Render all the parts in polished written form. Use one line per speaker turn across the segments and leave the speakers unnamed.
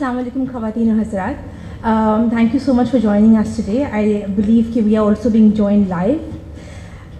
Assalamu alaikum Khawateen and Hazrat. Thank you so much for joining us today. I believe that we are also being joined live.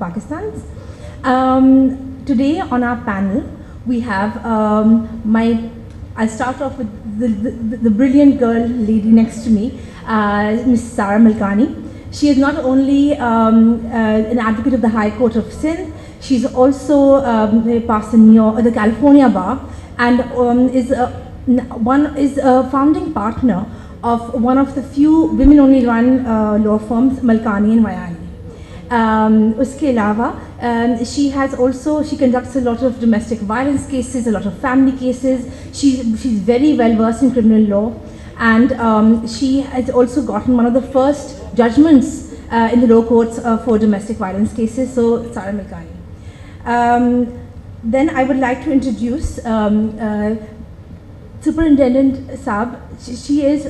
Pakistan. Today on our panel we have I'll start off with the brilliant girl lady next to me, Ms. Sara Malkani. She is not only an advocate of the High Court of Sindh, she's also passed in the California Bar, and is a founding partner of one of the few women-only run law firms, Malkani and Wayani. Uske alawa, she conducts a lot of domestic violence cases, a lot of family cases. She's very well versed in criminal law, and she has also gotten one of the first judgments in the law courts for domestic violence cases. So, Sara Malkani. Then I would like to introduce Superintendent Saab. She is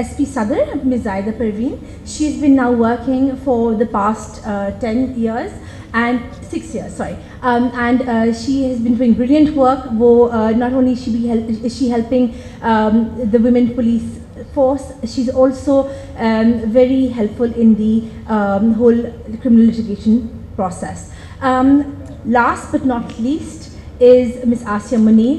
SP Sadr, Ms. Zaida Parveen. She's been now working for the past 10 years and 6 years, sorry. And she has been doing brilliant work. Not only is she helping the women police force, she's also very helpful in the whole criminal litigation process. Last but not least is Ms. Asya Munir.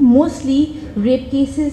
mostly rape cases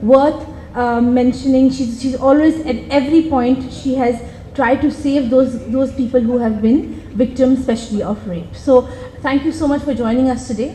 worth mentioning. She's always at every point she has tried to save those people who have been victims, especially of rape. So thank you so much for joining us today.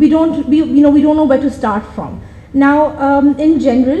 we don't know where to start from. Now in general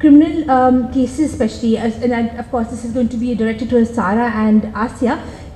criminal cases especially, and of course this is going to be directed to Sara and Asya,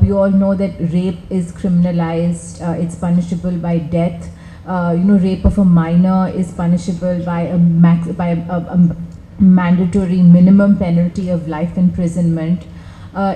We all know that rape is criminalized, it's punishable by death. Rape of a minor is punishable by a mandatory minimum penalty of life imprisonment.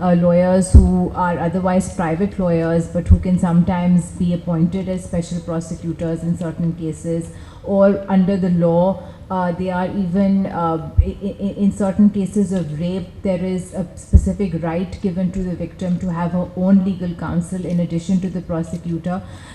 lawyers who are otherwise private lawyers but who can sometimes be appointed as special prosecutors in certain cases, or under the law they are even in certain cases of rape there is a specific right given to the victim to have her own legal counsel in addition to the prosecutor.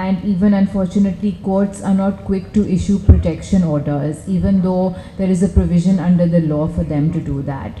and even unfortunately courts are not quick to issue protection orders even though there is a provision under the law for them to do that.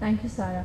Thank you, Sara.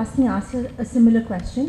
asking Asya a similar question,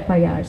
FIRs.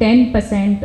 10%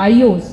IOs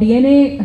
DNA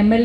ML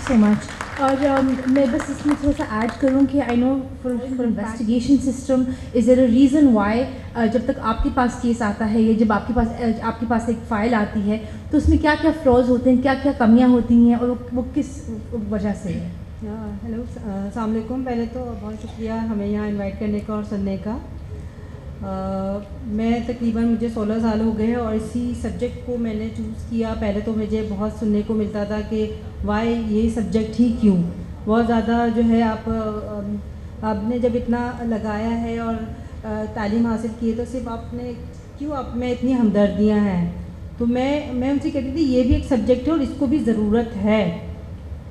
so much. اور میں بس اس میں تھوڑا سا add کروں کہ I know for investigation system is there a reason why جب تک آپ کے پاس کیس آتا ہے یا جب آپ کے پاس ایک فائل آتی ہے تو اس میں کیا کیا فلاز ہوتے ہیں, کیا کیا کمیاں ہوتی ہیں اور وہ کس وجہ سے ہے.
ہیلو, السلام علیکم. پہلے تو بہت شکریہ ہمیں یہاں انوائٹ کرنے کا اور سننے کا. میں تقریباً مجھے 16 سال ہو گئے اور اسی سبجیکٹ کو میں نے چوز کیا. پہلے تو مجھے بہت سننے کو ملتا تھا کہ وائی یہی سبجیکٹ ہی کیوں, بہت زیادہ جو ہے آپ نے جب اتنا لگایا ہے اور تعلیم حاصل کی ہے تو صرف آپ نے کیوں آپ میں اتنی ہمدردیاں ہیں. تو میں ان سے کہتی تھی یہ بھی ایک سبجیکٹ ہے اور اس کو بھی ضرورت ہے.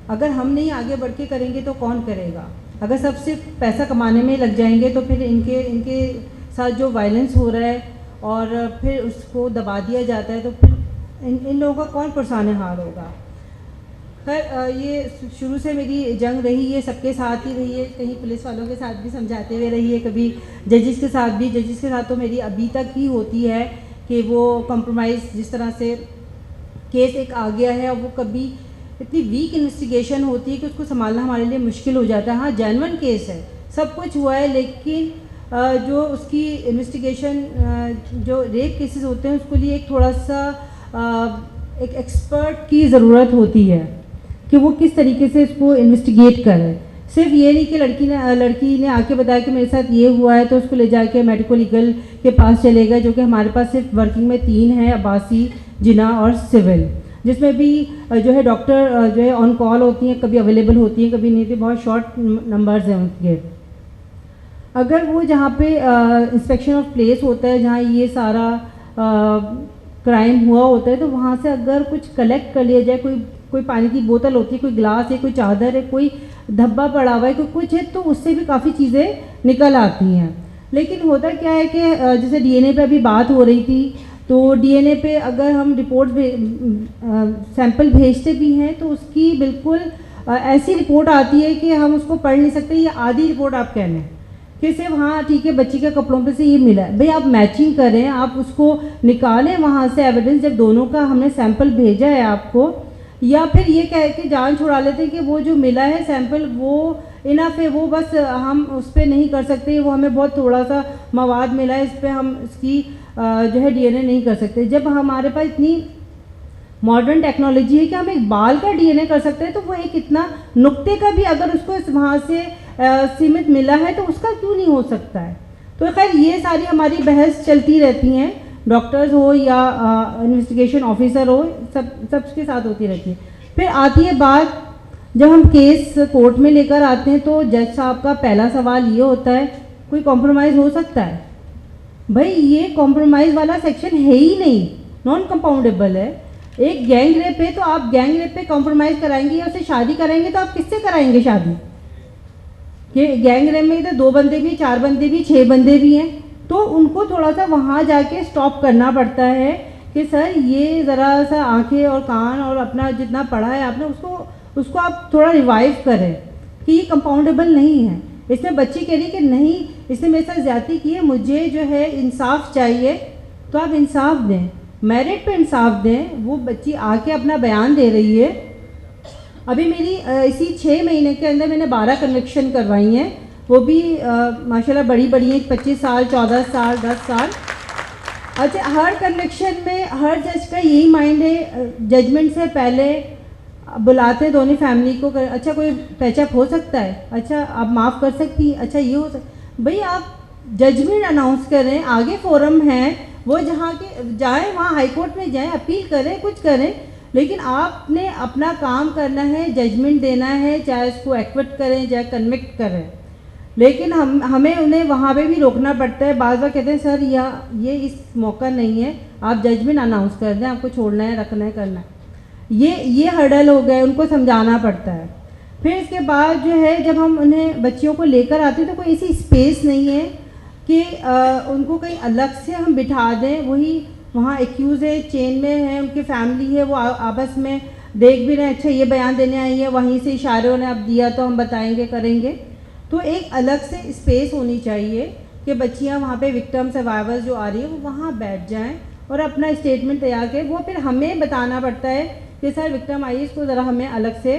اگر ہم نہیں آگے بڑھ کے کریں گے تو کون کرے گا؟ اگر سب صرف پیسہ کمانے میں لگ جائیں گے تو پھر ان کے ساتھ جو وائلنس ہو رہا ہے اور پھر اس کو دبا دیا جاتا ہے تو پھر ان لوگوں کا کون پرسان حال ہوگا؟ خیر, یہ شروع سے میری جنگ رہی, یہ سب کے ساتھ ہی رہی ہے. کہیں پولیس والوں کے ساتھ بھی سمجھاتے ہوئے رہی ہے, کبھی ججز کے ساتھ بھی. ججز کے ساتھ تو میری ابھی تک ہی ہوتی ہے کہ وہ کمپرومائز, جس طرح سے کیس ایک آ گیا ہے اور وہ کبھی اتنی ویک انویسٹیگیشن ہوتی ہے کہ اس کو سنبھالنا ہمارے لیے مشکل ہو جاتا ہے. ہاں جینون کیس ہے, سب کچھ ہوا ہے, لیکن جو اس کی انویسٹیگیشن, جو ریپ کیسز ہوتے ہیں اس کے لیے ایک تھوڑا سا ایک ایکسپرٹ کی ضرورت ہوتی ہے کہ وہ کس طریقے سے اس کو انویسٹیگیٹ کرے. صرف یہ نہیں کہ لڑکی نے آ کے بتایا کہ میرے ساتھ یہ ہوا ہے تو اس کو لے جا کے میڈیکو لیگل کے پاس چلے گا, جو کہ ہمارے پاس صرف ورکنگ میں 3 ہیں, عباسی, جنا اور سول, جس میں بھی جو ہے ڈاکٹر جو ہے آن کال ہوتی ہیں, کبھی اویلیبل ہوتی ہیں کبھی نہیں, تو بہت شارٹ نمبرز ہیں ان کے. اگر وہ جہاں پہ انسپیکشن آف پلیس ہوتا ہے جہاں یہ سارا کرائم ہوا ہوتا ہے تو وہاں سے اگر کچھ کلیکٹ کر لیا جائے, کوئی پانی کی بوتل ہوتی ہے, کوئی گلاس ہے, کوئی چادر ہے, کوئی دھبا پڑا ہوا ہے, کوئی کچھ ہے, تو اس سے بھی کافی چیزیں نکل آتی ہیں. لیکن ہوتا کیا ہے کہ جیسے ڈی این اے پہ ابھی بات ہو رہی تھی, تو ڈی این اے پہ اگر ہم رپورٹ سیمپل بھیجتے بھی ہیں تو اس کی بالکل ایسی رپورٹ آتی ہے کہ ہم اس کو پڑھ نہیں سکتے. یہ آدھی رپورٹ آپ کہنے کہ صرف ہاں ٹھیک ہے بچی کے کپڑوں پہ سے یہ ملا ہے. بھئی آپ میچنگ کریں, آپ اس کو نکالیں وہاں سے ایویڈنس, جب دونوں کا ہم نے سیمپل بھیجا ہے آپ کو, یا پھر یہ کہہ کے جان چھڑا لیتے ہیں کہ وہ جو ملا ہے سیمپل وہ انف ہے, وہ بس ہم اس پہ نہیں کر سکتے, وہ ہمیں بہت تھوڑا سا مواد ملا ہے, اس پہ ہم اس کی جو ہے ڈی این اے نہیں کر سکتے. جب ہمارے پاس اتنی ماڈرن ٹیکنالوجی ہے کہ ہم ایک بال کا ڈی این اے کر سکتے ہیں, تو وہ ایک اتنا نقطے کا بھی اگر اس کو وہاں سے سیمت ملا ہے تو اس کا کیوں نہیں ہو سکتا ہے. تو خیر یہ ساری ہماری بحث چلتی رہتی ہیں, ڈاکٹرز ہو یا انویسٹیگیشن آفیسر ہو, سب کے ساتھ ہوتی رہتی ہے. پھر آتی ہے بات, جب ہم کیس کورٹ میں لے کر آتے ہیں تو جج صاحب کا پہلا سوال یہ ہوتا ہے کوئی کمپرومائز ہو سکتا ہے؟ بھائی یہ کمپرومائز والا سیکشن ہے ہی نہیں, نان کمپاؤنڈیبل ہے. ایک گینگ ریپ ہے تو آپ گینگ ریپ پہ کمپرومائز کرائیں گے یا اسے شادی کرائیں گے, تو آپ کس سے کرائیں گے شادی؟ کہ گینگ ریپ میں ادھر 2 بندے بھی, 4 بندے بھی, 6 بندے بھی ہیں, تو ان کو تھوڑا سا وہاں جا کے اسٹاپ کرنا پڑتا ہے کہ سر یہ ذرا سا آنکھیں اور کان اور اپنا جتنا پڑھا ہے آپ نے اس کو آپ تھوڑا ریوائو کریں کہ یہ کمپاؤنڈیبل نہیں ہے. اس میں بچی کہہ رہی کہ نہیں اس نے میرے ساتھ زیادتی کی ہے, مجھے جو ہے انصاف چاہیے, تو آپ انصاف دیں, میرٹ پہ انصاف دیں. وہ بچی آ کے اپنا بیان دے رہی ہے. ابھی میری اسی 6 مہینے کے اندر میں نے 12 کنوکشن کروائی ہیں, وہ بھی ماشاءاللہ بڑی ہیں, 25 سال, 14 سال, 10 سال. اچھا, ہر کنوکشن میں ہر جج کا یہی مائنڈ ہے, ججمنٹ سے پہلے بلاتے ہیں دونوں فیملی کو, اچھا کوئی پیچ اپ ہو سکتا ہے, اچھا آپ معاف کر سکتی ہیں, اچھا یہ ہو سکتا. بھئی آپ ججمنٹ اناؤنس کریں, آگے فورم ہیں, وہ جہاں کے جائیں وہاں ہائی کورٹ میں جائیں, اپیل کریں, کچھ کریں, لیکن آپ نے اپنا کام کرنا ہے, ججمنٹ دینا ہے, چاہے اس کو ایکوٹ کریں چاہے کنوکٹ کریں. لیکن ہمیں انہیں وہاں پہ بھی روکنا پڑتا ہے. بعض بار کہتے ہیں سر یہ اس موقع نہیں ہے, آپ ججمنٹ اناؤنس کر دیں, آپ کو چھوڑنا ہے, رکھنا ہے, کرنا ہے. یہ ہرڈل ہو گئے, ان کو سمجھانا پڑتا ہے. پھر اس کے بعد جو ہے جب ہم انہیں بچیوں کو لے کر آتے ہیں تو کوئی ایسی اسپیس نہیں ہے کہ ان کو کہیں الگ سے ہم بٹھا دیں. وہی وہاں ایکیوز ہے, چین میں ہے, ان کی فیملی ہے, وہ آپس میں دیکھ بھی رہے ہیں, اچھا یہ بیان دینے آئی ہے, وہیں سے اشاروں نے اب دیا تو ہم بتائیں گے, کریں گے. تو ایک الگ سے اسپیس ہونی چاہیے کہ بچیاں وہاں پہ وکٹم سروائیورز جو آ رہی ہے وہ وہاں بیٹھ جائیں اور اپنا اسٹیٹمنٹ تیار کریں. وہ پھر ہمیں بتانا پڑتا ہے کہ سر وکٹم آئی, اس کو ذرا ہمیں الگ سے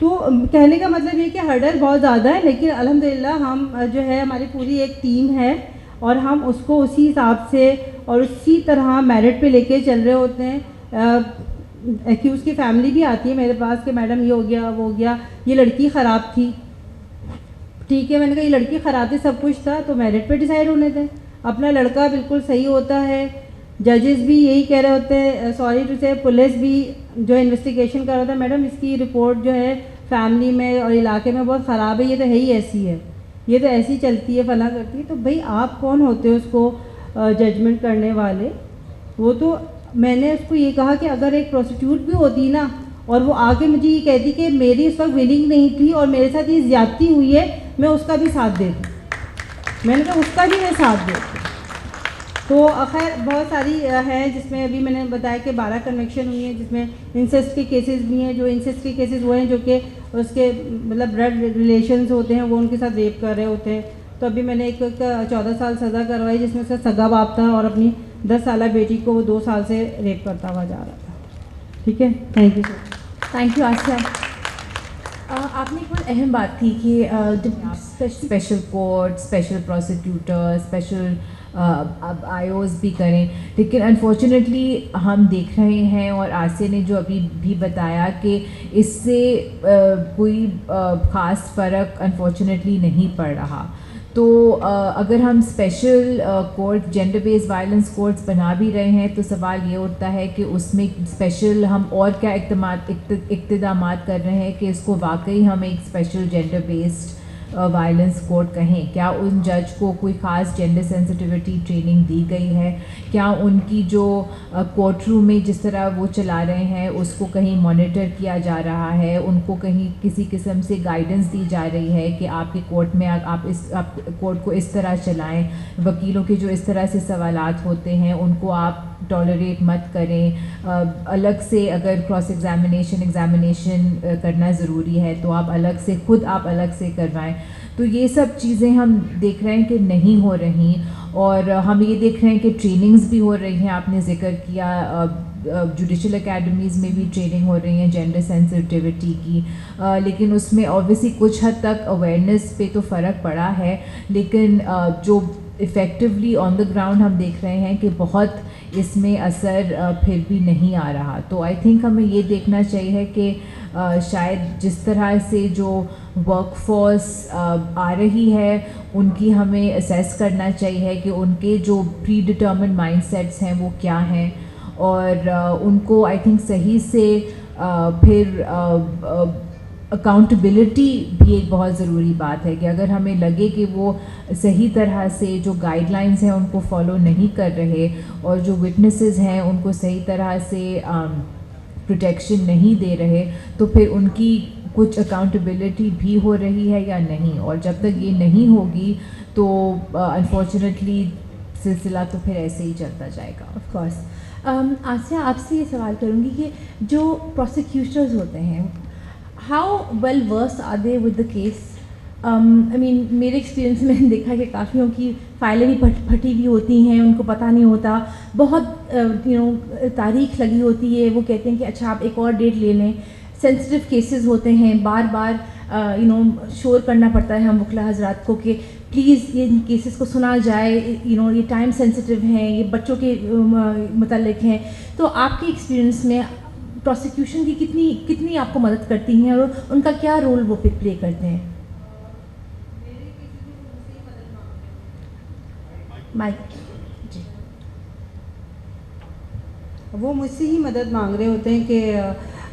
تو کہنے کا مطلب یہ کہ ہرڈل بہت زیادہ ہے، لیکن الحمدللہ ہم جو ہے ہماری پوری ایک ٹیم ہے اور ہم اس کو اسی حساب سے اور اسی طرح میرٹ پہ لے کے چل رہے ہوتے ہیں. ایکیوز کی فیملی بھی آتی ہے میرے پاس کہ میڈم یہ ہو گیا وہ ہو گیا، یہ لڑکی خراب تھی. ٹھیک ہے، میں نے کہا یہ لڑکی خراب تھی، سب کچھ تھا، تو میرٹ پہ ڈیسائیڈ ہونے دیں. اپنا لڑکا بالکل صحیح ہوتا ہے، ججز بھی یہی کہہ رہے ہوتے ہیں، سوری ٹو سے پولیس بھی جو انویسٹیگیشن کر رہا تھا، میڈم اس کی رپورٹ جو ہے فیملی میں اور علاقے میں بہت خراب ہے، یہ تو ہے ہی ایسی ہے، یہ تو ایسی چلتی ہے، فلاں کرتی ہے. تو بھائی آپ کون ہوتے ہو اس کو ججمنٹ کرنے والے؟ وہ تو میں نے اس کو یہ کہا کہ اگر ایک پروسیکیوٹ بھی ہوتی نا اور وہ آگے مجھے یہ کہتی کہ میری اس وقت ولنگ نہیں تھی اور میرے ساتھ یہ زیادتی ہوئی ہے، میں اس کا بھی ساتھ دیتی. میں نے کہا اس کا بھی میں ساتھ دیتی. تو خیر بہت ساری ہیں جس میں ابھی میں نے بتایا کہ 12 کنویکشن ہوئی ہیں، جس میں انسیسٹ کے کیسز بھی ہیں. جو انسیسٹ کے کیسز وہ ہیں جو کہ اس کے مطلب بلڈ ریلیشنز ہوتے ہیں، وہ ان کے ساتھ ریپ کر رہے ہوتے ہیں. تو ابھی میں نے ایک 14 سال سزا کروائی جس میں اس کا سگا باپ تھا اور اپنی 10 سالہ بیٹی کو وہ 2 سال سے ریپ کرتا ہوا جا رہا تھا. ٹھیک ہے، thank you sir.
Thank you Asiya. آپ نے ایک بہت اہم بات کی کہ
special court, special prosecutor, special اب آئی اوز بھی کریں، لیکن انفارچونیٹلی ہم دیکھ رہے ہیں اور آسیہ نے جو ابھی بھی بتایا کہ اس سے کوئی خاص فرق انفارچونیٹلی نہیں پڑ رہا. تو اگر ہم special court gender base violence courts بنا بھی رہے ہیں تو سوال یہ اٹھتا ہے کہ اس میں اسپیشل ہم اور کیا اقتدامات کر رہے ہیں کہ اس کو واقعی ہم ایک special gender based violence court کہیں. کیا ان جج کو کوئی خاص جینڈر سینسٹیوٹی ٹریننگ دی گئی ہے؟ کیا ان کی جو کورٹ روم میں جس طرح وہ چلا رہے ہیں اس کو کہیں مانیٹر کیا جا رہا ہے؟ ان کو کہیں کسی قسم سے گائیڈنس دی جا رہی ہے کہ آپ کے کورٹ میں آپ کورٹ کو اس طرح چلائیں، وکیلوں کے جو اس طرح سے سوالات ہوتے ہیں ان کو آپ ٹالریٹ مت کریں، الگ سے اگر کراس ایگزامینیشن کرنا ضروری ہے تو آپ الگ سے آپ الگ سے کروائیں. تو یہ سب چیزیں ہم دیکھ رہے ہیں کہ نہیں ہو رہی، اور ہم یہ دیکھ رہے ہیں کہ ٹریننگز بھی ہو رہی ہیں. آپ نے ذکر کیا جوڈیشل اکیڈمیز میں بھی ٹریننگ ہو رہی ہیں جینڈر سینسٹیوٹی کی، لیکن اس میں اوبویسلی کچھ حد تک اویئرنیس پہ تو فرق پڑا ہے، لیکن جو افیکٹولی آن دا گراؤنڈ ہم دیکھ رہے ہیں کہ بہت اس میں اثر پھر بھی نہیں آ رہا. تو آئی تھنک ہمیں یہ دیکھنا چاہیے کہ شاید جس طرح سے جو ورک فورس آ رہی ہے ان کی ہمیں اسیس کرنا چاہیے کہ ان کے جو پری ڈٹرمنڈ مائنڈ سیٹس ہیں وہ کیا ہیں، اور ان کو آئی تھنک صحیح سے پھر اکاؤنٹیبلٹی بھی ایک بہت ضروری بات ہے کہ اگر ہمیں لگے کہ وہ صحیح طرح سے جو گائیڈ لائنس ہیں ان کو فالو نہیں کر رہے اور جو وٹنسز ہیں ان کو صحیح طرح سے پروٹیکشن نہیں دے رہے، تو پھر ان کی کچھ اکاؤنٹیبلٹی بھی ہو رہی ہے یا نہیں. اور جب تک یہ نہیں ہوگی تو انفارچونیٹلی سلسلہ تو پھر ایسے ہی چلتا جائے گا.
Of course. آسیہ آپ سے یہ سوال کروں گی کہ جو پروسیکیوٹرز ہوتے ہیں how well versed are they with the case? I mean میرے ایکسپیرینس میں نے دیکھا کہ کافیوں کی فائلیں بھی پھٹی ہوئی ہوتی ہیں، ان کو پتہ نہیں ہوتا، بہت تاریخ لگی ہوتی ہے. وہ کہتے ہیں کہ اچھا آپ ایک اور ڈیٹ لے لیں. سینسٹیو کیسز ہوتے ہیں، بار بار شور کرنا پڑتا ہے ہم وکلا حضرات کو کہ پلیز یہ کیسز کو سنا جائے، یہ ٹائم سینسٹیو ہیں، یہ بچوں کے متعلق ہیں. تو آپ کے ایکسپیرینس میں پروسیکیوشن کی کتنی آپ کو مدد کرتی ہیں اور ان کا کیا رول وہ پلے کرتے ہیں؟
جی، وہ مجھ سے ہی مدد مانگ رہے ہوتے ہیں کہ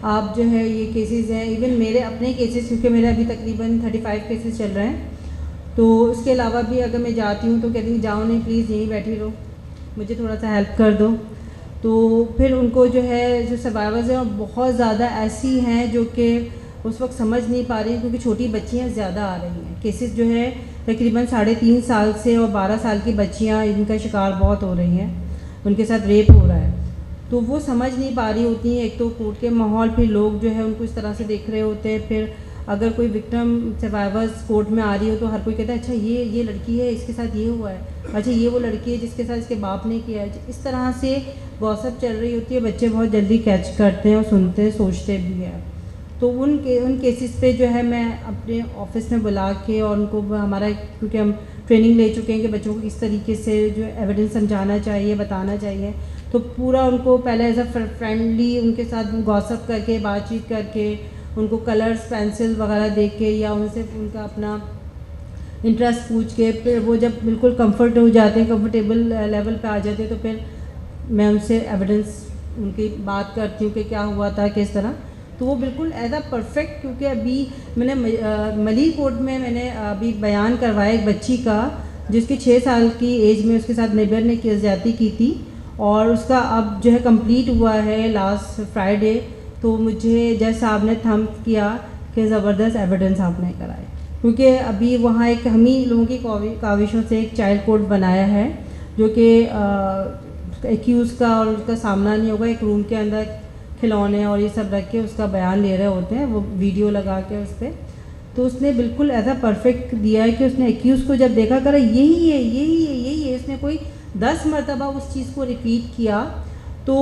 آپ جو ہے یہ کیسز ہیں. ایون میرے اپنے کیسز، کیونکہ میرے ابھی تقریباً 35 کیسز چل رہے ہیں، تو اس کے علاوہ بھی اگر میں جاتی ہوں تو کہتی ہوں جاؤ نہیں، پلیز یہیں بیٹھی رہو، مجھے تھوڑا سا ہیلپ کر دو. تو پھر ان کو جو ہے جو سروائیورز ہیں بہت زیادہ ایسی ہیں جو کہ اس وقت سمجھ نہیں پا رہی، کیونکہ چھوٹی بچیاں زیادہ آ رہی ہیں. کیسز جو ہے تقریباً 3.5 سال سے اور 12 سال کی بچیاں ان کا شکار بہت ہو رہی ہیں، ان کے ساتھ ریپ ہو رہا ہے. تو وہ سمجھ نہیں پا رہی ہوتی ہیں. ایک تو کورٹ کے ماحول، پھر لوگ جو ہے ان کو اس طرح سے دیکھ رہے ہوتے ہیں. پھر اگر کوئی وکٹم سروائیورز کورٹ میں آ رہی ہو تو ہر کوئی کہتا ہے اچھا یہ لڑکی ہے، اس کے ساتھ یہ ہوا ہے، اچھا یہ وہ لڑکی ہے جس کے ساتھ اس کے باپ نے کیا ہے. اس طرح سے گوسپ چل رہی ہوتی ہے. بچے بہت جلدی کیچ کرتے ہیں اور سنتے ہیں، سوچتے بھی ہیں. تو ان کیسز پہ جو ہے میں اپنے آفس میں بلا کے اور ان کو ہمارا کیونکہ ہم ٹریننگ لے چکے ہیں کہ بچوں کو کس طریقے سے جو ایویڈنس سمجھانا چاہیے بتانا چاہیے، تو پورا ان کو پہلے ایز اے فرینڈلی ان کے ساتھ گوسپ کر کے بات چیت کر کے ان کو کلرز پینسل وغیرہ دے کے یا ان سے ان کا اپنا انٹرسٹ پوچھ کے پھر وہ جب بالکل کمفرٹ ہو جاتے ہیں کمفرٹیبل لیول پہ آ جاتے ہیں تو پھر میں ان سے ایویڈنس ان کی بات کرتی ہوں کہ کیا ہوا تھا کس طرح. تو وہ بالکل ایز اے پرفیکٹ، کیونکہ ابھی میں نے ملی کورٹ میں نے ابھی بیان کروایا ایک بچی کا جس کی 6 سال کی ایج میں اس کے ساتھ نیبر نے زیادتی کی تھی، اور اس کا اب جو ہے کمپلیٹ ہوا ہے لاسٹ فرائیڈے. تو مجھے جج صاحب نے تھمب کیا کہ زبردست ایویڈنس آپ نے کرائے، کیونکہ ابھی وہاں ایک ہم ہی لوگوں کی کاوشوں سے ایک چائلڈ کورٹ بنایا ہے جو کہ ایکیوز کا اور اس کا سامنا نہیں ہوگا، ایک روم کے اندر کھلونے اور یہ سب رکھ کے اس کا بیان لے رہے ہوتے ہیں، وہ ویڈیو لگا کے اس پہ. تو اس نے بالکل ایسا پرفیکٹ دیا ہے کہ اس نے ایکیوز کو جب دیکھا کرا یہی ہے یہی ہے یہی ہے، اس نے کوئی 10 مرتبہ اس چیز کو ریپیٹ کیا. تو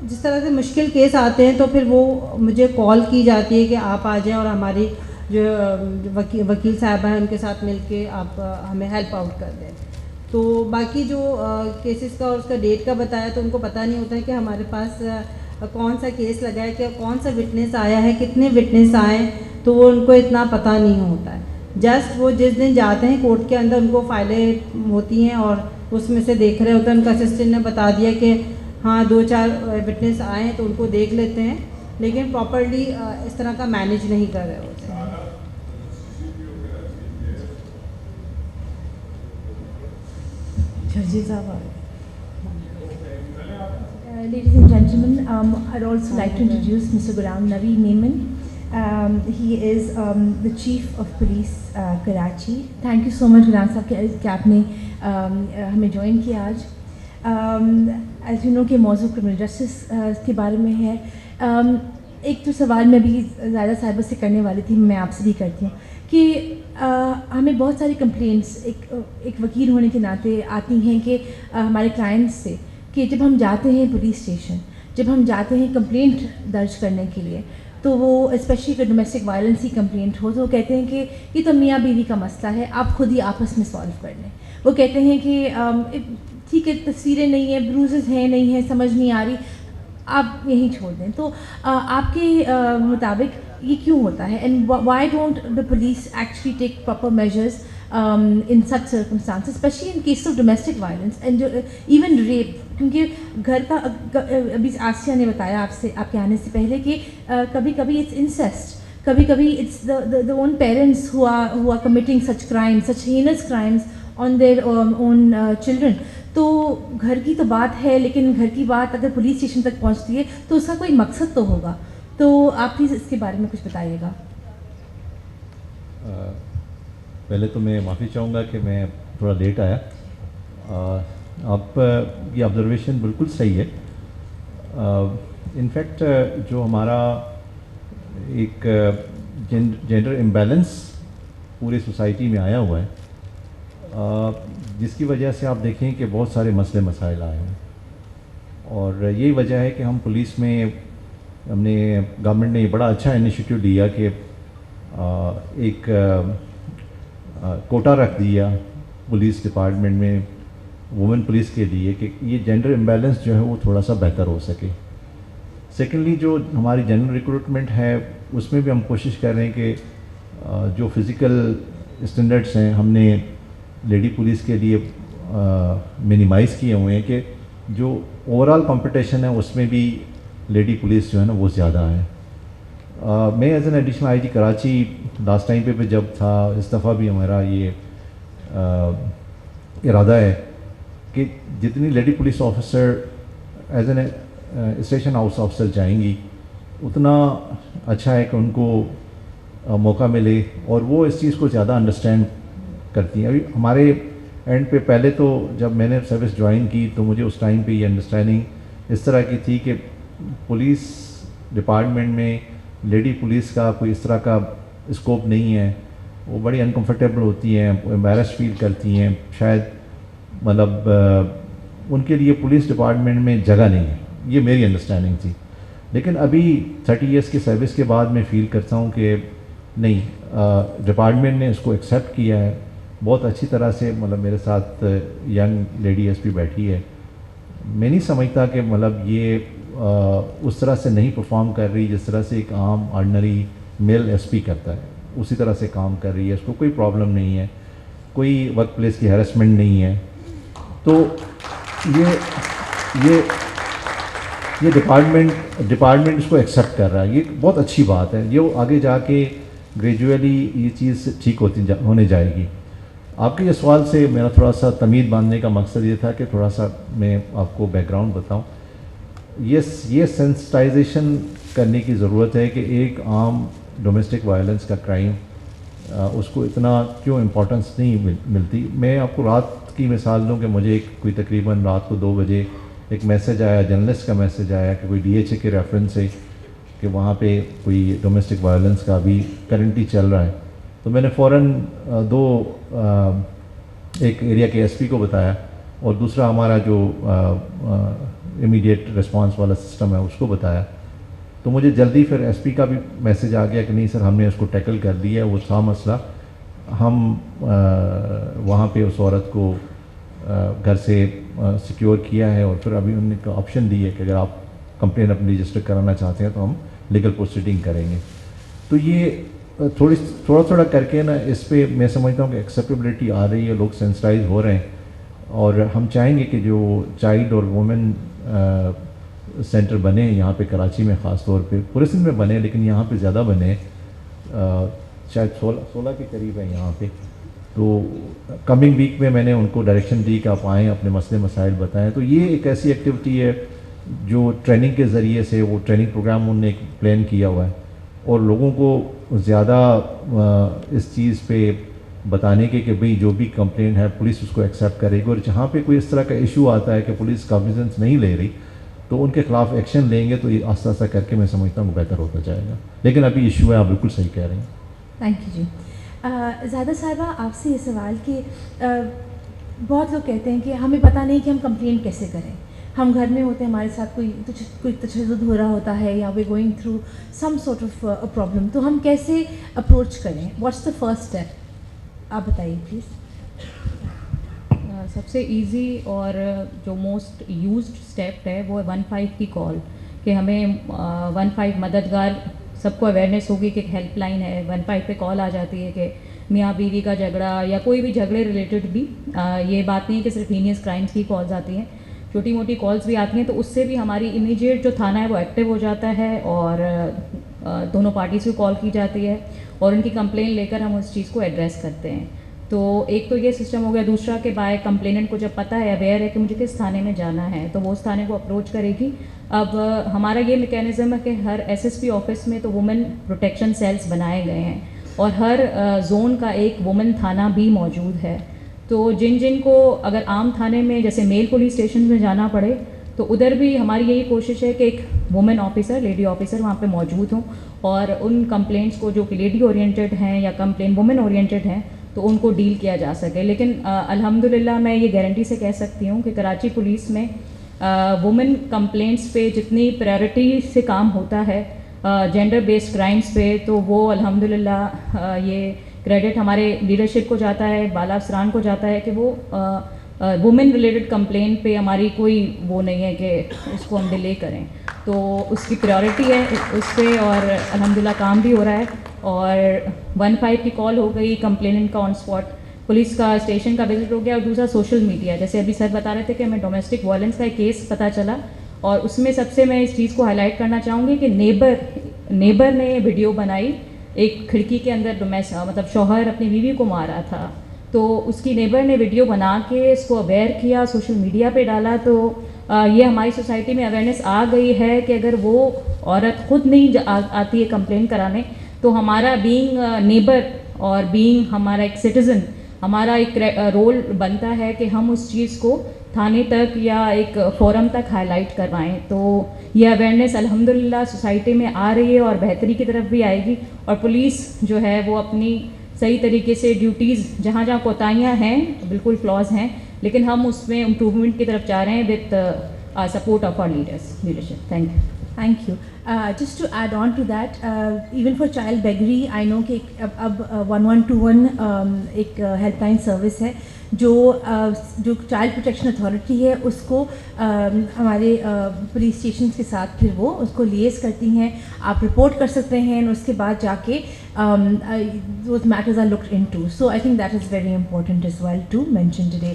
جس طرح سے مشکل کیس آتے ہیں تو پھر وہ مجھے کال کی جاتی ہے کہ آپ آ جائیں اور ہماری جو وکیل صاحبہ ہیں ان کے ساتھ مل کے آپ ہمیں ہیلپ آؤٹ کر دیں. تو باقی جو کیسز کا اور اس کا ڈیٹ کا بتایا تو ان کو پتہ نہیں ہوتا ہے کہ ہمارے پاس کون سا کیس لگا ہے کہ کون سا وٹنس آیا ہے کتنے وٹنس آئے، تو وہ ان کو اتنا پتہ نہیں ہوتا ہے. جسٹ وہ جس دن جاتے ہیں کورٹ کے اندر ان کو فائلیں ہوتی ہیں اور اس میں سے دیکھ رہے ہوتے ہیں. ان کا اسسٹنٹ نے بتا دیا کہ ہاں 2-4 وٹنس آئے ہیں تو ان کو دیکھ لیتے ہیں، لیکن پراپرلی اس طرح کا مینیج نہیں کر رہے ہوتے ہیں. جی صاحب.
Ladies and gentlemen, I'd also like to introduce Mr. Ghulam Nabi Memon. He is the Chief of Police, Karachi. Thank you so much, Ghulam Sahab, کہ آپ نے ہمیں جوائن کیا آج. As you know کہ موضوع کرمنل جسٹس کے بارے میں ہے. ایک تو سوال میں بھی زیادہ صاحبہ سے کرنے والی تھی، میں آپ سے بھی کرتی ہوں کہ ہمیں بہت ساری کمپلینٹس ایک وکیل ہونے کے ناطے آتی ہیں کہ ہمارے کلائنٹس سے کہ جب ہم جاتے ہیں پولیس اسٹیشن، جب ہم جاتے ہیں کمپلینٹ درج کرنے کے لیے، تو وہ اسپیشلی اگر ڈومیسٹک وائلنس کی کمپلینٹ ہو تو وہ کہتے ہیں کہ یہ تو میاں بیوی کا مسئلہ ہے، آپ خود ہی آپس میں سالو کر لیں. وہ کہتے ہیں کہ ٹھیک ہے تصویریں نہیں ہیں، بروزز ہیں نہیں ہیں، سمجھ نہیں آ رہی، آپ یہیں چھوڑ دیں. تو آپ کے مطابق یہ کیوں ہوتا ہے، and why don't the police actually take proper measures in such circumstances, especially in case of domestic violence and even rape. کیونکہ گھر کا ابھی آسیہ نے بتایا آپ کے آنے سے پہلے کہ کبھی کبھی اٹس incest, کبھی کبھی it's the own parents who are committing such crimes, such heinous crimes on their own children. تو گھر کی تو بات ہے، لیکن گھر کی بات اگر پولیس اسٹیشن تک پہنچتی ہے تو اس کا کوئی مقصد تو ہوگا. تو آپ پلیز اس کے بارے میں کچھ بتائیے گا.
پہلے تو میں معافی چاہوں گا کہ میں تھوڑا لیٹ آیا. آپ کی آبزرویشن بالکل صحیح ہے. انفیکٹ جو ہمارا ایک جینڈر امبیلنس پوری سوسائٹی میں آیا ہوا ہے، جس کی وجہ سے آپ دیکھیں کہ بہت سارے مسئلے مسائل آئے ہیں، اور یہی وجہ ہے کہ ہم پولیس میں گورنمنٹ نے یہ بڑا اچھا انیشیٹو لیا کہ ایک کوٹا رکھ دیا پولیس ڈپارٹمنٹ میں وومن پولیس کے لیے کہ یہ جینڈر امبیلنس جو ہے وہ تھوڑا سا بہتر ہو سکے. سیکنڈلی جو ہماری جنرل ریکروٹمنٹ ہے اس میں بھی ہم کوشش کر رہے ہیں کہ جو فزیکل اسٹینڈرڈس ہیں ہم نے لیڈی پولیس کے لیے منیمائز کیے ہوئے ہیں کہ جو اوور آل کمپٹیشن ہے اس میں بھی لیڈی پولیس جو ہے نا وہ زیادہ ہے. میں as an additional I G Karachi last time پہ جب تھا، اس دفعہ بھی ہمارا یہ ارادہ ہے کہ جتنی lady police officer as an station house officer جائیں گی اتنا اچھا ہے کہ ان کو موقع ملے اور وہ اس چیز کو زیادہ انڈرسٹینڈ کرتی ہیں. ابھی ہمارے اینڈ پہ پہلے تو جب میں نے سروس جوائن کی تو مجھے اس ٹائم پہ یہ انڈرسٹینڈنگ اس طرح کی تھی کہ پولیس ڈپارٹمنٹ میں لیڈی پولیس کا کوئی اس طرح کا اسکوپ نہیں ہے، وہ بڑی انکمفرٹیبل ہوتی ہیں، امبیرس فیل کرتی ہیں، شاید مطلب ان کے لیے پولیس ڈپارٹمنٹ میں جگہ نہیں ہے. یہ میری انڈرسٹینڈنگ تھی. لیکن ابھی 30 ایئرس کی سروس کے بعد میں فیل کرتا ہوں کہ نہیں، ڈپارٹمنٹ نے اس کو ایکسیپٹ کیا ہے بہت اچھی طرح سے. مطلب میرے ساتھ ینگ لیڈی ایس پی بیٹھی ہے، میں نہیں سمجھتا کہ مطلب یہ اس طرح سے نہیں پرفارم کر رہی جس طرح سے ایک عام آرڈنری میل ایس پی کرتا ہے. اسی طرح سے کام کر رہی ہے، اس کو کوئی پرابلم نہیں ہے، کوئی ورک پلیس کی ہیرسمنٹ نہیں ہے. تو یہ ڈپارٹمنٹ اس کو ایکسیپٹ کر رہا ہے، یہ بہت اچھی بات ہے. یہ آگے جا کے گریجولی یہ چیز ٹھیک ہونے جائے گی. آپ کے یہ سوال سے میرا تھوڑا سا تمید باندھنے کا مقصد یہ تھا کہ تھوڑا سا میں آپ کو بیک گراؤنڈ بتاؤں. یہ سینسٹائزیشن کرنے کی ضرورت ہے کہ ایک عام ڈومیسٹک وائلنس کا کرائم اس کو اتنا کیوں امپورٹنس نہیں ملتی. میں آپ کو رات کی مثال دوں کہ مجھے کوئی تقریباً رات کو 2 بجے ایک میسج آیا، جرنلسٹ کا میسج آیا کہ کوئی DHA کے ریفرنس سے کہ وہاں پہ کوئی ڈومیسٹک وائلنس کا بھی کرنٹلی چل رہا ہے. تو میں نے فوراً ایک ایریا کے ایس پی کو بتایا اور دوسرا ہمارا جو امیڈیٹ رسپانس والا سسٹم ہے اس کو بتایا. تو مجھے جلدی پھر ایس پی کا بھی میسج آ گیا کہ نہیں سر، ہم نے اس کو ٹیکل کر دیا ہے، وہ تھا مسئلہ. ہم وہاں پہ اس عورت کو گھر سے سیکیور کیا ہے اور پھر ابھی انہوں نے آپشن دی ہے کہ اگر آپ کمپلین اپنی رجسٹر کرانا چاہتے ہیں تو ہم لیگل پروسیڈنگ کریں گے. تو یہ تھوڑا کر کے نا اس پہ میں سمجھتا ہوں کہ ایکسیپٹیبلٹی آ رہی ہے، لوگ سینسٹائز ہو رہے ہیں. اور ہم چاہیں گے کہ جو چائلڈ اور وومن سینٹر بنے یہاں پہ کراچی میں، خاص طور پہ پورے سندھ میں بنے لیکن یہاں پہ زیادہ بنے، شاید 16 کے قریب ہے یہاں پہ. تو کمنگ ویک میں نے ان کو ڈائریکشن دی کہ آپ آئیں، اپنے مسئلے مسائل بتائیں. تو یہ ایک ایسی ایکٹیویٹی ہے جو ٹریننگ کے ذریعے سے، وہ ٹریننگ پروگرام انہوں نے ایک پلان کیا ہوا ہے اور لوگوں کو زیادہ اس چیز پہ بتانے کے کہ بھئی جو بھی کمپلین ہے پولیس اس کو ایکسیپٹ کرے گی، اور جہاں پہ کوئی اس طرح کا ایشو آتا ہے کہ پولیس کاگنیزنس نہیں لے رہی تو ان کے خلاف ایکشن لیں گے. تو یہ آہستہ آہستہ کر کے میں سمجھتا ہوں بہتر ہوتا جائے گا. لیکن ابھی ایشو ہے، آپ بالکل صحیح کہہ رہے ہیں.
تھینک یو جی. زیادہ صاحبہ آپ سے یہ سوال کہ بہت لوگ کہتے ہیں کہ ہمیں پتہ نہیں کہ ہم کمپلین کیسے کریں. ہم گھر میں ہوتے ہیں، ہمارے ساتھ کوئی تشدد ہو رہا ہوتا ہے یا we going through some sort of problem, تو ہم کیسے اپروچ کریں؟ What's the first step? آپ بتائیے پلیز.
سب سے ایزی اور جو موسٹ یوزڈ اسٹیپ ہے وہ 15 کی کال، کہ ہمیں 15 مددگار، سب کو اویئرنیس ہوگی کہ ایک ہیلپ لائن ہے. 15 پہ کال آ جاتی ہے کہ میاں بیوی کا جھگڑا یا کوئی بھی جھگڑے ریلیٹڈ بھی، یہ بات نہیں ہے کہ صرف ہینیس کرائمس کی کالز آتی ہیں، چھوٹی موٹی کالز بھی آتی ہیں. تو اس سے بھی ہماری امیجیٹ جو تھانہ ہے وہ ایکٹیو ہو جاتا ہے اور دونوں پارٹیز کو کال کی جاتی ہے اور ان کی کمپلین لے کر ہم اس چیز کو ایڈریس کرتے ہیں. تو ایک تو یہ سسٹم ہو گیا. دوسرا کہ بائی کمپلیننٹ کو جب پتہ ہے، اویئر ہے کہ مجھے کس تھانے میں جانا ہے، تو وہ اس تھانے کو اپروچ کرے گی. اب ہمارا یہ میکینزم ہے کہ ہر SSP آفس میں تو وومن پروٹیکشن سیلز بنائے گئے ہیں اور ہر زون کا ایک وومن تھانہ بھی موجود ہے. تو جن کو اگر عام تھانے میں جیسے میل پولیس اسٹیشن میں جانا پڑے تو ادھر بھی ہماری یہی کوشش ہے کہ ایک وومن آفیسر، لیڈی آفیسر وہاں پہ موجود ہوں اور ان کمپلینٹس کو جو کہ لیڈی اورینٹیڈ ہیں یا کمپلین وومن اورینٹیڈ ہیں تو ان کو ڈیل کیا جا سکے. لیکن الحمدللہ میں یہ گارنٹی سے کہہ سکتی ہوں کہ کراچی پولیس میں وومن کمپلینٹس پہ جتنی پرائیورٹی سے کام ہوتا ہے جینڈر بیسڈ کرائمس پہ، تو وہ الحمدللہ یہ کریڈٹ ہمارے لیڈرشپ کو جاتا ہے، بالا افسران کو جاتا ہے کہ وہ وومن ریلیٹڈ کمپلین پہ ہماری کوئی وہ نہیں ہے کہ اس کو ہم ڈیلے کریں. تو اس کی پریورٹی ہے اس پہ اور الحمدللہ کام بھی ہو رہا ہے. اور 15 کی کال ہو گئی، کمپلیننٹ کا آن اسپاٹ پولیس کا اسٹیشن کا وزٹ ہو گیا. اور دوسرا سوشل میڈیا، جیسے ابھی سر بتا رہے تھے کہ ہمیں ڈومیسٹک وائلنس کا ایک کیس پتہ چلا اور اس میں سب سے میں اس چیز کو ہائی لائٹ کرنا چاہوں گی کہ نیبر نے ویڈیو بنائی ایک کھڑکی کے اندر، مطلب شوہر اپنی بیوی کو مارا تھا تو اس کی نیبر نے ویڈیو بنا کے اس کو اویئر کیا، سوشل میڈیا پہ ڈالا. تو یہ ہماری سوسائٹی میں اویئرنیس آ گئی ہے کہ اگر وہ عورت خود نہیں آتی ہے کمپلین کرانے تو ہمارا بینگ نیبر اور بینگ ہمارا ایک سٹیزن، ہمارا ایک رول بنتا ہے کہ ہم اس چیز کو تھانے تک یا ایک فورم تک ہائی لائٹ کروائیں. تو یہ اویئرنیس الحمدللہ سوسائٹی میں آ رہی ہے اور بہتری کی طرف بھی آئے گی. اور پولیس جو ہے وہ اپنی صحیح طریقے سے ڈیوٹیز، جہاں جہاں کوتاہیاں ہیں بالکل فلاز ہیں لیکن ہم اس میں امپروومنٹ کی طرف جا رہے ہیں with support of our leadership. Thank you.
Thank you. Just to add on to that, even for child beggary, I know کہ اب 1121 ایک ہیلپ لائن سروس ہے جو چائلڈ پروٹیکشن اتھارٹی ہے اس کو ہمارے پولیس اسٹیشنس کے ساتھ پھر وہ اس کو لیز کرتی ہیں. آپ رپورٹ کر سکتے ہیں اور اس کے بعد جا کے those matters are looked into. So I think that is very important as well to mention today.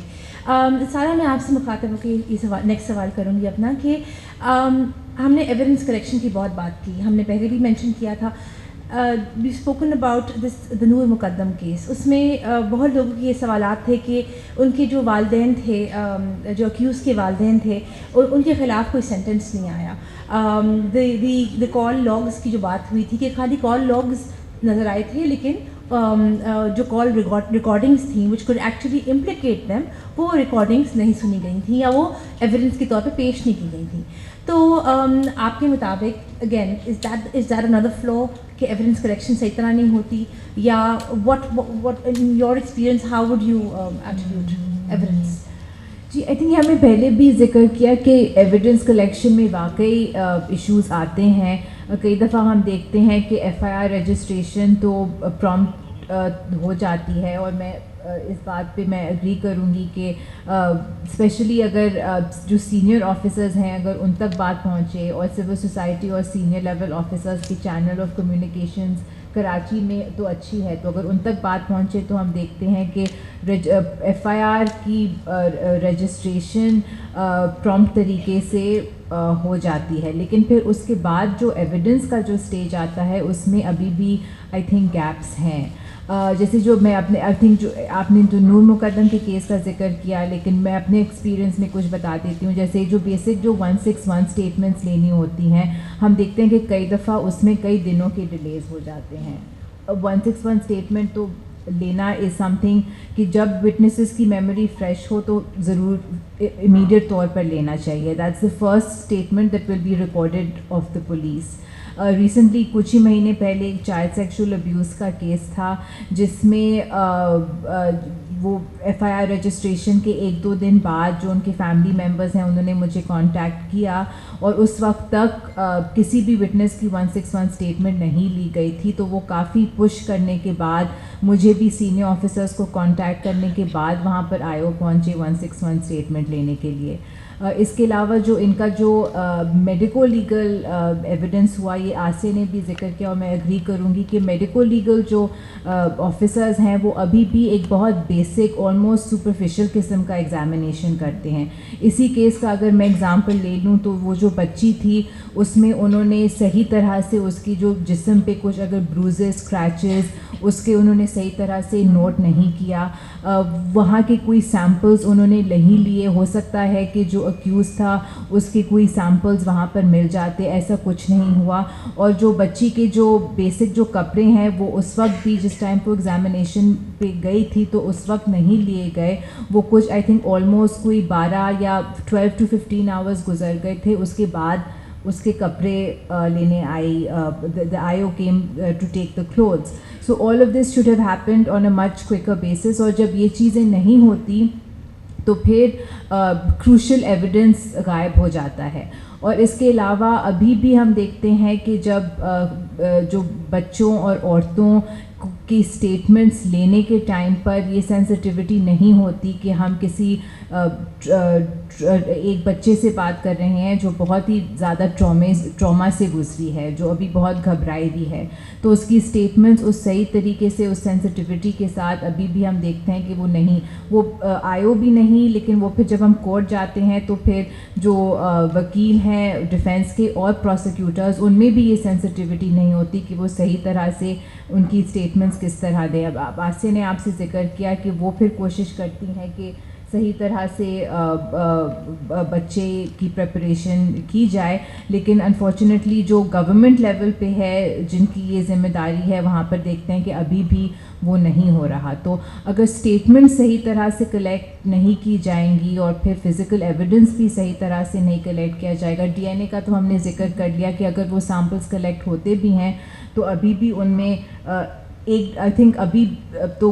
سارا میں آپ سے مخاطب ہو کے یہ سوال نیکسٹ سوال کروں گی اپنا کہ ہم نے ایویڈنس کلیکشن کی بہت بات کی, ہم نے پہلے بھی مینشن کیا تھا. وی اسپوکن اباؤٹ دس دا نور مقدم کیس. اس میں بہت لوگوں کے یہ سوالات تھے کہ ان کے جو والدین تھے, جو اکیوز کے والدین تھے, ان کے خلاف کوئی سینٹنس نہیں آیا. دی کال لاگس کی جو بات ہوئی تھی کہ خالی کال لاگس نظر آئے تھے لیکن جو کال ریکارڈنگس تھیں which could actually implicate them, وہ ریکارڈنگس نہیں سنی گئی تھیں یا وہ ایویڈنس کے طور پہ پیش نہیں کی گئی تھیں. تو آپ کے مطابق again is that another flu کہ ایویڈنس کلیکشن صحیح طرح نہیں ہوتی, یا what in your experience how would you attribute evidence؟
جی آئی تھنک ہمیں پہلے بھی ذکر کیا کہ ایویڈنس کلیکشن میں واقعی ایشوز آتے ہیں. کئی دفعہ ہم دیکھتے ہیں کہ ایف آئی آر رجسٹریشن تو پرومپٹ ہو جاتی ہے, اور میں اس بات پہ میں اگری کروں گی کہ اسپیشلی اگر جو سینئر آفیسرز ہیں اگر ان تک بات پہنچے, اور سول سوسائٹی اور سینئر لیول آفیسرز کی چینل آف کمیونیکیشنز کراچی میں تو اچھی ہے, تو اگر ان تک بات پہنچے تو ہم دیکھتے ہیں کہ ایف آئی آر کی رجسٹریشن پرومپٹ طریقے سے ہو جاتی ہے. لیکن پھر اس کے بعد جو ایویڈنس کا جو اسٹیج آتا ہے اس میں ابھی بھی آئی تھنک گیپس ہیں. جیسے جو میں اپنے آئی تھنک جو آپ نے جو نور مقدم کے کیس کا ذکر کیا, لیکن میں اپنے ایکسپیرینس میں کچھ بتا دیتی ہوں. جیسے جو بیسک جو 161 اسٹیٹمنٹس لینی ہوتی ہیں, ہم دیکھتے ہیں کہ کئی دفعہ اس میں کئی دنوں کے ڈیلیز ہو جاتے ہیں. 161 اسٹیٹمنٹ تو لینا از سم تھنگ کہ جب وٹنسز کی میموری فریش ہو تو ضرور امیڈیٹ طور پر لینا چاہیے. That's the first statement that will be recorded of the police. Recently کچھ ہی مہینے پہلے ایک چائلڈ سیکشول ابیوز کا کیس تھا جس میں وہ ایف آئی آر رجسٹریشن کے 1-2 دن بعد جو ان کے فیملی ممبرز ہیں انہوں نے مجھے کانٹیکٹ کیا, اور اس وقت تک کسی بھی وٹنس کی 161 اسٹیٹمنٹ نہیں لی گئی تھی. تو وہ کافی پش کرنے کے بعد مجھے بھی سینئر آفیسرز کو کانٹیکٹ کرنے کے بعد وہاں پر آئی او پہنچے 161 اسٹیٹمنٹ لینے کے لیے. اس کے علاوہ جو ان کا جو میڈیکو لیگل ایویڈنس ہوا, یہ آسے نے بھی ذکر کیا اور میں اگری کروں گی کہ میڈیکو لیگل جو آفیسرز ہیں وہ ابھی بھی ایک بہت بیسک آلموسٹ سپرفیشل قسم کا ایگزامینیشن کرتے ہیں. اسی کیس کا اگر میں اگزامپل لے لوں تو وہ جو بچی تھی اس میں انہوں نے صحیح طرح سے اس کی جو جسم پہ کچھ اگر بروزز اسکریچز اس کے انہوں نے صحیح طرح سے نوٹ نہیں کیا. وہاں کے کوئی سیمپلز انہوں نے نہیں لیے. ہو سکتا ہے کہ جو اکیوز تھا اس کے کوئی سیمپلز وہاں پر مل جاتے, ایسا کچھ نہیں ہوا. اور جو بچی کے جو بیسک جو کپڑے ہیں وہ اس وقت بھی جس ٹائم پہ ایگزامینیشن پہ گئی تھی تو اس وقت نہیں لیے گئے. وہ کچھ آئی تھنک آلموسٹ کوئی 12 یا 12 to 15 آورس گزر گئے تھے. اس کے بعد اس کے کپڑے لینے آئی, the IO came to take the clothes. So all of this should have happened on a much quicker basis. اور جب یہ چیزیں نہیں ہوتی تو پھر کروشل ایویڈنس غائب ہو جاتا ہے. اور اس کے علاوہ ابھی بھی ہم دیکھتے ہیں کہ جب جو بچوں اور عورتوں کی اسٹیٹمنٹس لینے کے ٹائم پر یہ سینسٹیوٹی نہیں ہوتی کہ ہم کسی ایک بچے سے بات کر رہے ہیں جو بہت ہی زیادہ ٹراما سے گزری ہے, جو ابھی بہت گھبرائی ہوئی ہے, تو اس کی اسٹیٹمنٹس اس صحیح طریقے سے اس سینسٹیوٹی کے ساتھ ابھی بھی ہم دیکھتے ہیں کہ وہ نہیں, وہ آئیو بھی نہیں. لیکن وہ پھر جب ہم کورٹ جاتے ہیں تو پھر جو وکیل ہیں ڈیفینس کے اور پروسیکیوٹرز ان میں بھی یہ سینسٹیوٹی نہیں ہوتی کہ وہ صحیح طرح سے ان کی اسٹیٹمنٹس کس طرح دیں. اب آسیہ نے آپ سے ذکر کیا کہ وہ پھر کوشش کرتی ہیں کہ صحیح طرح سے بچے کی پریپریشن کی جائے, لیکن انفارچونیٹلی جو گورنمنٹ لیول پہ ہے جن کی یہ ذمہ داری ہے وہاں پر دیکھتے ہیں کہ ابھی بھی وہ نہیں ہو رہا. تو اگر اسٹیٹمنٹ صحیح طرح سے کلیکٹ نہیں کی جائیں گی اور پھر فزیکل ایویڈنس بھی صحیح طرح سے نہیں کلیکٹ کیا جائے گا, ڈی این اے کا تو ہم نے ذکر کر لیا کہ اگر وہ سیمپلس کلیکٹ ہوتے بھی ہیں تو ابھی بھی ان میں ایک آئی تھنک ابھی تو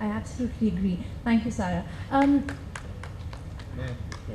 I absolutely agree. Thank you, Sarah.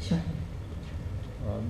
sure.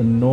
9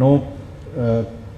9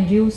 NGOs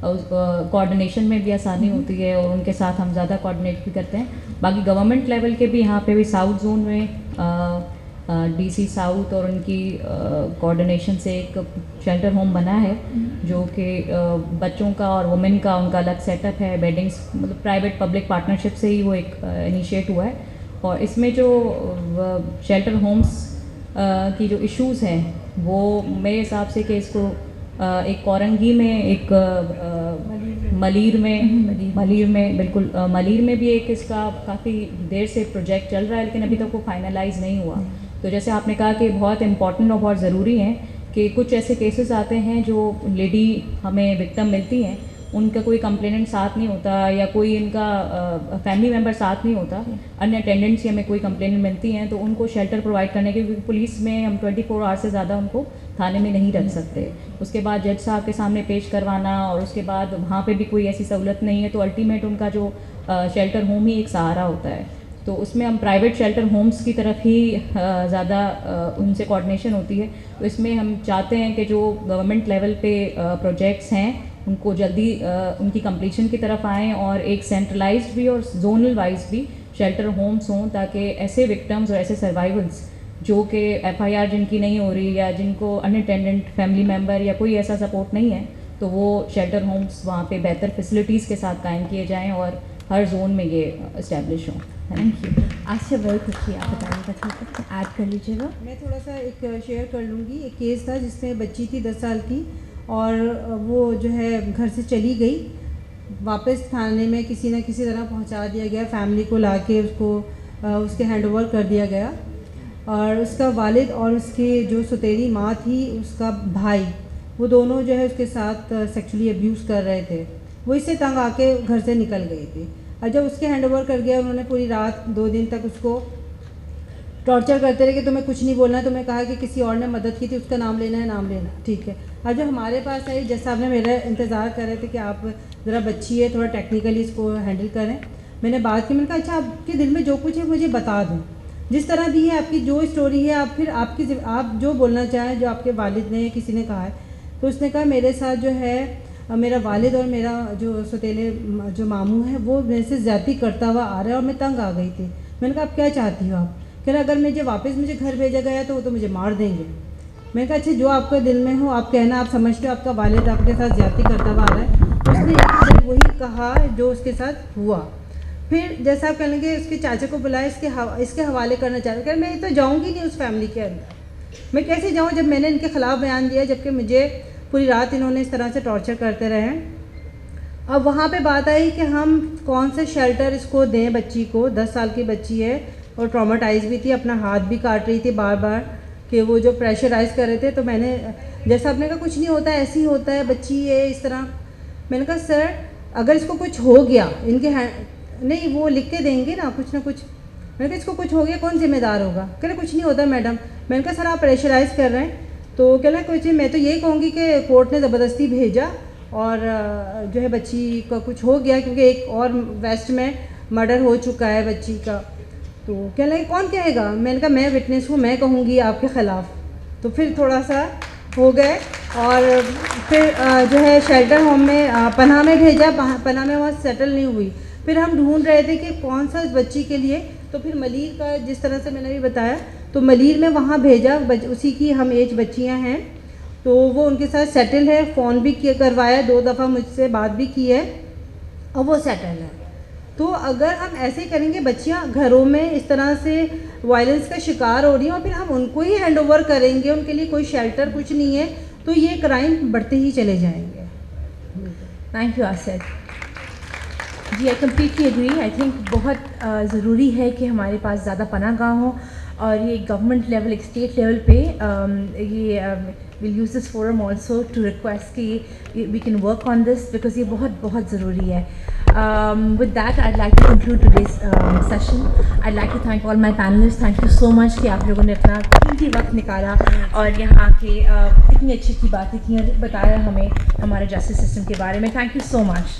coordination میں بھی آسانی ہوتی ہے اور ان کے ساتھ ہم زیادہ کوآرڈینیٹ بھی کرتے ہیں. باقی گورنمنٹ لیول کے بھی یہاں پہ بھی ساؤتھ زون میں ڈی سی ساؤتھ اور ان کی کوآرڈینیشن سے ایک شیلٹر ہوم بنا ہے جو کہ بچوں کا اور وومن کا ان کا الگ سیٹ اپ ہے, بیڈنگس مطلب پرائیویٹ پبلک پارٹنرشپ سے ہی وہ ایک انیشیٹ ہوا ہے. اور اس میں جو شیلٹر ہومس کی جو ایشوز ہیں وہ میرے حساب سے کہ اس کو ایک کورنگی میں, ایک ملیر میں بالکل ملیر میں بھی ایک اس کا کافی دیر سے پروجیکٹ چل رہا ہے لیکن ابھی تک وہ فائنلائز نہیں ہوا. تو جیسے آپ نے کہا کہ بہت امپورٹنٹ اور بہت ضروری ہیں کہ کچھ ایسے کیسز آتے ہیں جو لیڈی ہمیں وکٹم ملتی ہیں, ان کا کوئی کمپلیننٹ ساتھ نہیں ہوتا یا کوئی ان کا فیملی ممبر ساتھ نہیں ہوتا, ان اٹینڈنٹ سے ہمیں کوئی کمپلیننٹ ملتی ہیں تو ان کو شیلٹر پرووائڈ کرنے کے, کیونکہ پولیس میں ہم 24 آور سے زیادہ ان کو تھانے میں نہیں رکھ سکتے. اس کے بعد جج صاحب کے سامنے پیش کروانا اور اس کے بعد وہاں پہ بھی کوئی ایسی سہولت نہیں ہے تو الٹیمیٹ ان کا جو شیلٹر ہوم ہی ایک سہارا ہوتا ہے. تو اس میں ہم پرائیویٹ شیلٹر ہومس کی طرف ہی زیادہ ان سے کوآرڈینیشن ہوتی ہے. تو اس میں ہم چاہتے ہیں کہ جو گورنمنٹ لیول پہ پروجیکٹس ہیں ان کو جلدی ان کی کمپلیشن کی طرف آئیں اور ایک سینٹرلائزڈ بھی اور زونل وائز بھی شیلٹر ہومس ہوں تاکہ ایسے وکٹمز اور ایسے سروائیولس جو کہ ایف آئی آر جن کی نہیں ہو رہی یا جن کو ان اٹینڈنٹ فیملی ممبر یا کوئی ایسا سپورٹ نہیں ہے تو وہ شیلٹر ہومس وہاں پہ بہتر فیسلٹیز کے ساتھ قائم کیے جائیں اور ہر زون میں یہ اسٹیبلش ہوں.
Thank you. آج سے بہت خوشی آپ بتائیے گا, ایڈ کر لیجیے گا.
میں تھوڑا سا ایک شیئر کر لوں گی. ایک کیس تھا جس میں بچی تھی 10 سال کی اور وہ جو ہے گھر سے چلی گئی, واپس تھانے میں کسی نہ کسی طرح پہنچا دیا گیا, فیملی کو لا کے اس کو اس کے ہینڈ اوور کر دیا گیا. اور اس کا والد اور اس کی جو سوتیلی ماں تھی اس کا بھائی, وہ دونوں جو ہے اس کے ساتھ سیکچولی ابیوز کر رہے تھے. وہ اس سے تنگ آ کے گھر سے نکل گئی تھی. اور جب اس کے ہینڈ اوور کر گیا انہوں نے پوری رات 2 دن تک اس کو ٹارچر کرتے رہے کہ تمہیں کچھ نہیں بولنا ہے. تمہیں کہا کہ کسی اور نے مدد کی تھی, اس کا نام لینا ہے, نام لینا, ٹھیک ہے. اور جب ہمارے پاس آئی, جیسا آپ نے میرا انتظار کر رہے تھے کہ آپ ذرا بچی ہے تھوڑا ٹیکنیکلی اس کو ہینڈل کریں, میں نے بات کی. میں نے کہا اچھا آپ کے دل میں جو کچھ ہے مجھے بتا دیں, جس طرح بھی ہے آپ کی جو اسٹوری ہے, آپ پھر آپ جو بولنا چاہیں جو آپ کے والد نے کسی نے کہا ہے. تو اس نے کہا میرے ساتھ جو ہے میرا والد اور میرا جو سوتیلے جو ماموں ہے وہ میرے سے زیادتی کرتا ہوا آ رہا ہے اور میں تنگ آ گئی تھی. میں نے کہا آپ کیا چاہتی ہو آپ؟ کہ اگر مجھے واپس گھر بھیجا گیا تو وہ تو مجھے مار دیں گے. میں نے کہا اچھا جو آپ کے دل میں ہو آپ کہنا, آپ سمجھتے ہو آپ کا والد آپ کے ساتھ زیادتی کرتا ہوا آ رہا ہے. اس نے وہی کہا جو اس کے ساتھ ہوا. پھر جیسا آپ کہیں گے اس کے چاچا کو بلایا, اس کے حوالے کرنا چاہتے کہ میں تو جاؤں گی نہیں اس فیملی کے اندر. میں کیسے جاؤں جب میں نے ان کے خلاف بیان دیا, جبکہ مجھے پوری رات انہوں نے اس طرح سے ٹارچر کرتے رہے. اب وہاں پہ بات آئی کہ ہم کون سے شیلٹر اس کو دیں بچی کو. 10 سال کی بچی ہے اور ٹراماٹائز بھی تھی, اپنا ہاتھ بھی کاٹ رہی تھی بار بار کہ وہ جو پریشرائز کر رہے تھے. تو میں نے جیسا آپ نے کہا کچھ نہیں ہوتا, ایسے ہی ہوتا ہے, بچی ہے اس طرح. میں نے کہا سر اگر اس کو کچھ ہو گیا, ان کے نہیں وہ لکھ کے دیں گے نا کچھ نہ کچھ. میں نے کہا اس کو کچھ ہو گیا کون ذمہ دار ہوگا؟ کہ کچھ نہیں ہوتا میڈم. میں نے کہا سر آپ پریشرائز کر رہے ہیں. تو کہنا کچھ میں تو یہی کہوں گی کہ کورٹ نے زبردستی بھیجا اور جو ہے بچی کا کچھ ہو گیا, کیونکہ ایک اور ویسٹ میں مرڈر ہو چکا ہے بچی کا. تو کہنے لگے کون کہے گا؟ میں نے کہا میں وٹنس ہوں, میں کہوں گی آپ کے خلاف. تو پھر تھوڑا سا ہو گئے اور پھر جو ہے شیلٹر ہوم میں پناہ میں بھیجا. پناہ میں وہاں سیٹل نہیں ہوئی. پھر ہم ڈھونڈ رہے تھے کہ کون سا اس بچی کے لیے. تو پھر ملیر کا جس طرح سے میں نے بھی بتایا تو ملیر میں وہاں بھیجا. اسی کی ہم ایج بچیاں ہیں تو وہ ان کے ساتھ سیٹل ہے. فون بھی کروایا, 2 دفعہ مجھ سے بات بھی کی ہے اور وہ سیٹل ہے. تو اگر ہم ایسے کریں گے, بچیاں گھروں میں اس طرح سے وائلنس کا شکار ہو رہی ہیں اور پھر ہم ان کو ہی ہینڈ اوور کریں گے, ان کے لیے کوئی شیلٹر کچھ نہیں ہے, تو یہ کرائم بڑھتے ہی چلے جائیں گے.
Thank you Asif. جی I completely agree. I think بہت ضروری ہے کہ ہمارے پاس زیادہ پناہ گاہ ہوں اور یہ گورنمنٹ لیول, ایک اسٹیٹ لیول پہ یہ we'll use this forum also to request کہ we can work on this because یہ بہت بہت ضروری ہے. With that, I'd like to conclude today's session. I'd like to thank all my panelists. Thank you so much کہ آپ لوگوں نے اپنا قیمتی وقت نکالا اور یہاں آ کے اتنی اچھی باتیں کی, بتایا ہمیں ہمارے جسٹس سسٹم کے بارے میں. Thank you so much.